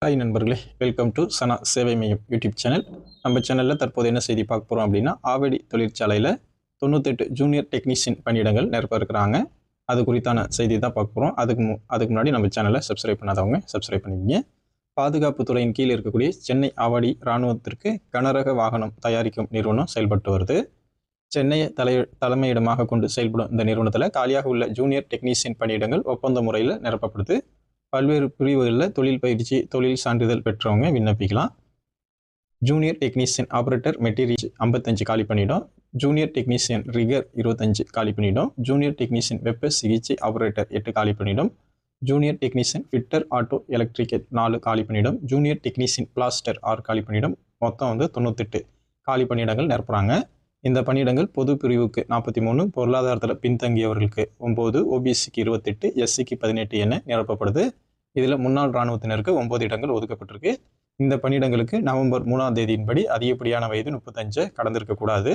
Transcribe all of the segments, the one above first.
Hi நண்பர்களே, welcome to சனா சேவை மையம் யூடியூப் சேனல். நம்ம சேனலில் தற்போது என்ன செய்தி பார்க்க போகிறோம் அப்படின்னா, ஆவடி தொழிற்சாலையில் 98 ஜூனியர் டெக்னீஷியன் பணியிடங்கள் நிரப்ப இருக்கிறாங்க. அது குறித்தான செய்தி தான் பார்க்க போகிறோம். அதுக்கு முன்னாடி நம்ம சேனலை சப்ஸ்கிரைப் பண்ணாதவங்க சப்ஸ்கிரைப் பண்ணிக்கிங்க. பாதுகாப்பு துறையின் கீழ் இருக்கக்கூடிய சென்னை ஆவடி இராணுவத்திற்கு கனரக வாகனம் தயாரிக்கும் நிறுவனம் செயல்பட்டு வருது. சென்னையை தலைமையிடமாக கொண்டு செயல்படும் இந்த நிறுவனத்தில் காலியாக உள்ள ஜூனியர் டெக்னீஷியன் பணியிடங்கள் ஒப்பந்த முறையில் நிரப்பப்படுது. பல்வேறு பிரிவுகளில் தொழில் பயிற்சி, தொழில் சான்றிதழ் பெற்றவங்க விண்ணப்பிக்கலாம். ஜூனியர் டெக்னீஷியன் ஆப்ரேட்டர் மெட்டீரியல் 55 காலி பணியிடம், ஜூனியர் டெக்னீஷியன் ரிகர் 25 காலி பணியிடம், ஜூனியர் டெக்னீஷியன் வெப்ப சிகிச்சை ஆப்ரேட்டர் 8 காலி பணியிடம், junior technician fitter auto electrical 4 காலி பணியிடம், ஜூனியர் டெக்னீஷியன் பிளாஸ்டர் 6 காலி பணியிடம். மொத்தம் 98 காலி பணியிடங்கள் நிரப்புறாங்க. இந்த பணியிடங்கள் பொது பிரிவுக்கு 43, பொருளாதாரத்தில் பின்தங்கியவர்களுக்கு 9, ஓபிசிக்கு 28, எஸ்சிக்கு 18 என நிரப்பப்படுது. இதில் முன்னாள் இராணுவத்தினருக்கு 9 இடங்கள் ஒதுக்கப்பட்டிருக்கு. இந்த பணியிடங்களுக்கு நவம்பர் 3ஆம் தேதியின்படி அதிகப்படியான வயது 35 கடந்திருக்கக்கூடாது.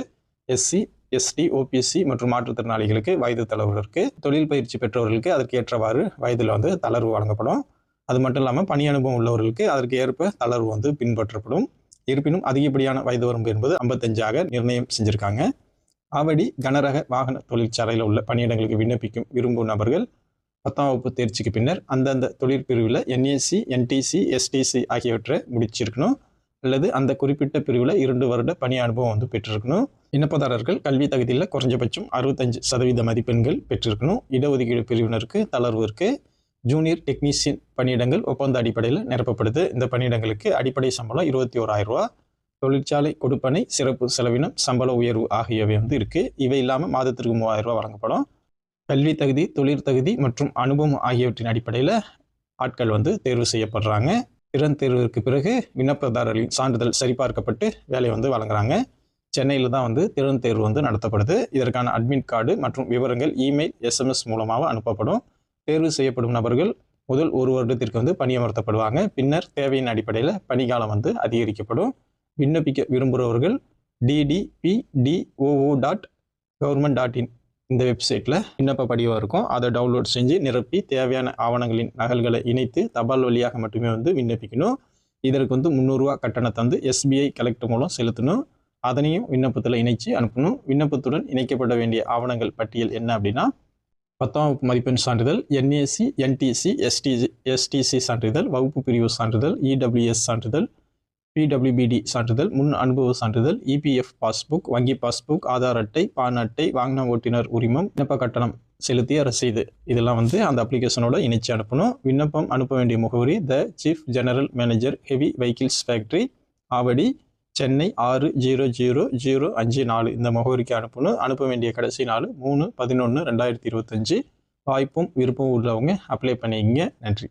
எஸ்சி, எஸ்டி, ஓபிசி மற்றும் மாற்றுத்திறனாளிகளுக்கு வயது தளர்வு இருக்குது. தொழில் பயிற்சி பெற்றவர்களுக்கு அதற்கு ஏற்றவாறு வயதில் தளர்வு வழங்கப்படும். அது மட்டும் இல்லாமல் பணி அனுபவம் உள்ளவர்களுக்கு அதற்கு ஏற்ப தளர்வு பின்பற்றப்படும். இருப்பினும் அதிகப்படியான வயது வரம்பு என்பது 55 நிர்ணயம் செஞ்சுருக்காங்க. ஆவடி கனரக வாகன தொழிற்சாலையில் உள்ள பணியிடங்களுக்கு விண்ணப்பிக்கும் விரும்பும் நபர்கள் 10ஆம் வகுப்பு தேர்ச்சிக்கு பின்னர் அந்தந்த தொழிற்பிரிவில் என்ஏசி, என்டிசி, எஸ்டிசி ஆகியவற்றை முடிச்சிருக்கணும். அல்லது அந்த குறிப்பிட்ட பிரிவில் 2 வருட பணி அனுபவம் பெற்றிருக்கணும். விண்ணப்பதாரர்கள் கல்வி தகுதியில் குறைஞ்சபட்சம் 65% மதிப்பெண்கள் பெற்றிருக்கணும். இடஒதுக்கீடு பிரிவினருக்கு தளர்வு இருக்குது. ஜூனியர் டெக்னீஷியன் பணியிடங்கள் ஒப்பந்த அடிப்படையில் நிரப்பப்படுது. இந்த பணியிடங்களுக்கு அடிப்படை சம்பளம் 21,000 ரூபா. தொழிற்சாலை கொடுப்பனை, சிறப்பு செலவினம், சம்பள உயர்வு ஆகியவை இருக்குது. இவை இல்லாமல் மாதத்திற்கு 3,000 ரூபா வழங்கப்படும். கல்வி தகுதி, தொழில் தகுதி மற்றும் அனுபவம் ஆகியவற்றின் அடிப்படையில் ஆட்கள் தேர்வு செய்யப்படுறாங்க. திறன் தேர்வுக்கு பிறகு விண்ணப்பதாரர்களின் சான்றிதழ் சரிபார்க்கப்பட்டு வேலை வழங்குறாங்க. சென்னையில் தான் திறன் தேர்வு நடத்தப்படுது. இதற்கான அட்மிட் கார்டு மற்றும் விவரங்கள் இமெயில், SMS மூலமாக அனுப்பப்படும். தேர்வு செய்யப்படும் நபர்கள் முதல் 1 வருடத்திற்கு பணியமர்த்தப்படுவாங்க. பின்னர் தேவையின் அடிப்படையில் பணிக்காலம் அதிகரிக்கப்படும். விண்ணப்பிக்க விரும்புகிறவர்கள் ddpdoo.government.in இந்த வெப்சைட்டில் விண்ணப்ப படிவம் இருக்கும். அதை டவுன்லோட் செஞ்சு நிரப்பி தேவையான ஆவணங்களின் நகல்களை இணைத்து தபால் வழியாக மட்டுமே விண்ணப்பிக்கணும். இதற்கு 300 ரூபா கட்டணத்தை SBI கலெக்டர் மூலம் செலுத்தணும். அதனையும் விண்ணப்பத்தில் இணைச்சு அனுப்பணும். விண்ணப்பத்துடன் இணைக்கப்பட வேண்டிய ஆவணங்கள் பட்டியல் என்ன அப்படின்னா, 10ஆம் வகுப்பு மதிப்பெண் சான்றிதழ், என்ஏசி, என்டிசி, எஸ்டிசி சான்றிதழ், வகுப்பு பிரிவு சான்றிதழ், EWS சான்றிதழ், PWBD சான்றிதழ், முன் அனுபவ சான்றிதழ், EPF பாஸ்புக், வங்கி பாஸ்புக், ஆதார் அட்டை, பான் அட்டை, வாகன ஓட்டுநர் உரிமம், விண்ணப்ப கட்டணம் செலுத்திய ரசீது, இதெல்லாம் அந்த அப்ளிகேஷனோட இணைச்சு அனுப்பணும். விண்ணப்பம் அனுப்ப வேண்டிய முகவரி the chief general manager heavy vehicles factory, Avadi, Chennai 600054 இந்த முகவரிக்கு அனுப்பணும். அனுப்ப வேண்டிய கடைசி நாள் 3/11/2025. வாய்ப்பும் விருப்பம் உள்ளவங்க அப்ளை பண்ணிக்கங்க. நன்றி.